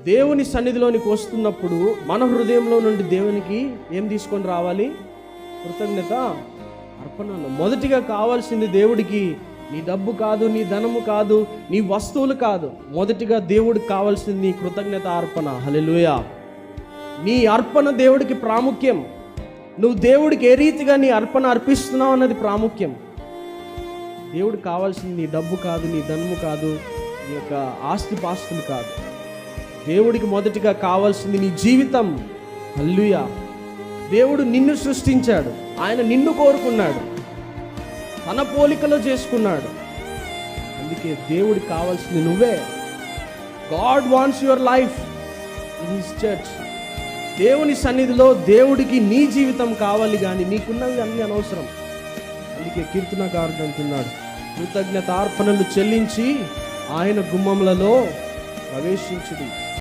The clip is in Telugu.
దేవుని సన్నిధిలోనికి వస్తున్నప్పుడు మన హృదయంలో నుండి దేవునికి ఏం తీసుకొని రావాలి? కృతజ్ఞత అర్పణలు. మొదటిగా కావాల్సింది దేవుడికి నీ డబ్బు కాదు, నీ ధనము కాదు, నీ వస్తువులు కాదు. మొదటిగా దేవుడికి కావాల్సింది నీ కృతజ్ఞత అర్పణ. హల్లెలూయా. నీ అర్పణ దేవుడికి ప్రాముఖ్యం. నువ్వు దేవుడికి ఏ రీతిగా నీ అర్పణ అర్పిస్తున్నావు అన్నది ప్రాముఖ్యం. దేవుడికి కావాల్సింది నీ డబ్బు కాదు, నీ ధనము కాదు, నీ యొక్క ఆస్తిపాస్తులు కాదు. దేవుడికి మొదటిగా కావాల్సింది నీ జీవితం. హల్లెలూయా. దేవుడు నిన్ను సృష్టించాడు, ఆయన నిన్ను కోరుకున్నాడు, తన పోలికలో చేసుకున్నాడు. అందుకే దేవుడికి కావాల్సింది నువ్వే. God wants your life in his church. దేవుని సన్నిధిలో దేవుడికి నీ జీవితం కావాలి, కానీ నీకున్నవి అన్ని అనవసరం. అందుకే కీర్తనకారుడు అంటున్నాడు, కృతజ్ఞతార్పణలు చెల్లించి ఆయన గుమ్మములలో ప్రవేశించుడి.